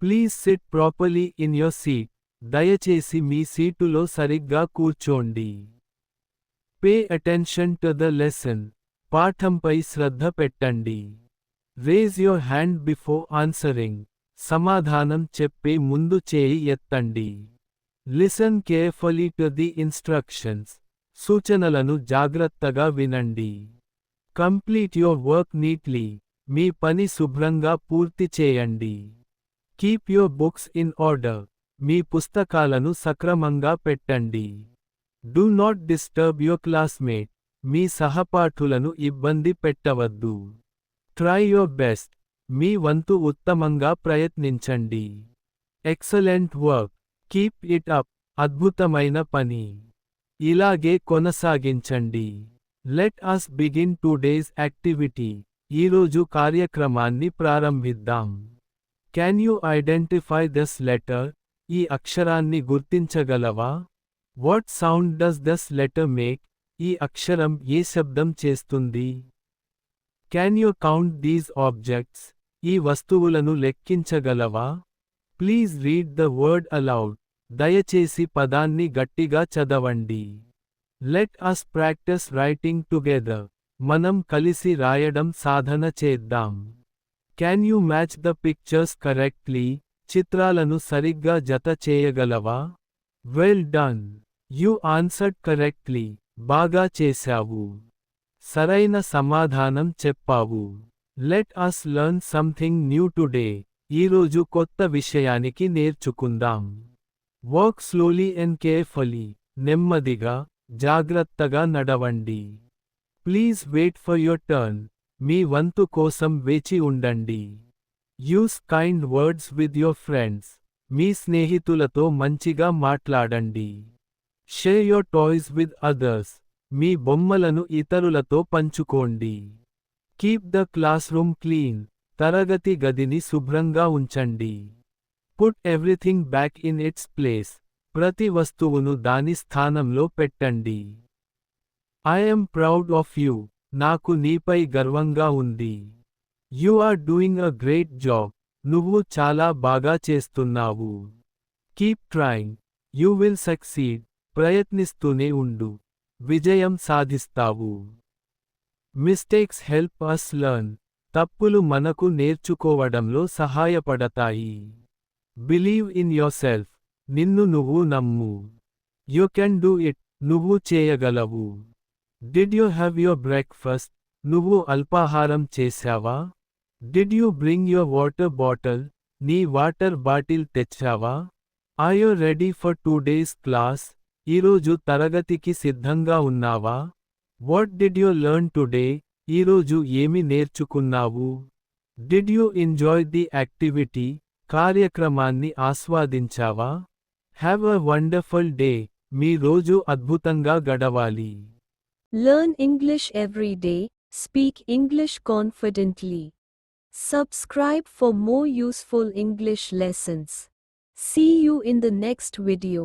Please sit properly in your seat. దయచేసి మీ సీటులో సరిగ్గా కూర్చోండి. Pay attention to the lesson. పాఠంపై శ్రద్ధ పెట్టండి. Raise your hand before answering. సమాధానం చెప్పే ముందు చేయి ఎత్తండి. Listen carefully to the instructions. సూచనలను జాగ్రత్తగా వినండి. Complete your work neatly. మీ పని శుభ్రంగా పూర్తి చేయండి. Keep your books in order. మీ పుస్తకాలను సక్రమంగా పెట్టండి. Do not disturb your classmate. మీ సహపాఠులను ఇబ్బంది పెట్టవద్దు. Try your best. మీ వంతు ఉత్తమంగా ప్రయత్నించండి. Excellent work. Keep it up. అద్భుతమైన పని. ఇలాగే కొనసాగించండి. Let us begin today's activity. ఈరోజు కార్యక్రమాన్ని ప్రారంభిద్దాం. Can you identify this letter? ఈ అక్షరాన్ని గుర్తించగలవా? What sound does this letter make? ఈ అక్షరం ఏ శబ్దం చేస్తుంది? Can you count these objects? ఈ వస్తువులను లెక్కించగలవా? Please read the word aloud. దయచేసి పదాన్ని గట్టిగా చదవండి. Let us practise writing together. మనం కలిసి రాయడం సాధన చేద్దాం. Can you match the pictures correctly? చిత్రాలను సరిగ్గా జత చేయగలవా? Well done. You answered correctly. బాగా చేశావు. సరైన సమాధానం చెప్పావు. Let us learn something new today. ఈరోజు కొత్త విషయానికి నేర్చుకుందాం. Walk slowly and carefully. నెమ్మదిగా, జాగ్రత్తగా నడవండి. Please wait for your turn. మీ వంతు కోసం వేచి ఉండండి. Use kind words with your friends. మీ స్నేహితులతో మంచిగా మాట్లాడండి. Share your toys with others. మీ బొమ్మలను ఇతరులతో పంచుకోండి. Keep the classroom clean. తరగతి గదిని శుభ్రంగా ఉంచండి. Put everything back in its place. ప్రతి వస్తువును దాని స్థానంలో పెట్టండి. I am proud of you. నాకు నీపై గర్వంగా ఉంది. You are doing a great job. నువ్వు చాలా బాగా చేస్తున్నావు. Keep trying. You will succeed. ప్రయత్నిస్తూనే ఉండు. విజయం సాధిస్తావు. Mistakes help us learn. తప్పులు మనకు నేర్చుకోవడంలో సహాయపడతాయి. Believe in yourself. నిన్ను నువ్వు నమ్ము. You can do it. నువ్వు చేయగలవు. Did you have your breakfast? నువ్వు అల్పాహారం చేశావా? Did you bring your water bottle? నీ వాటర్ బాటిల్ తెచ్చావా? Are you ready for today's class? ఈరోజు తరగతికి సిద్ధంగా ఉన్నావా? What did you learn today? ఈరోజు ఏమి నేర్చుకున్నావు? Did you enjoy the activity? కార్యక్రమాన్ని ఆస్వాదించావా? Have a wonderful day. మీ రోజు అద్భుతంగా గడవాలి. Learn English every day. Speak English confidently. Subscribe for more useful English lessons. See you in the next video.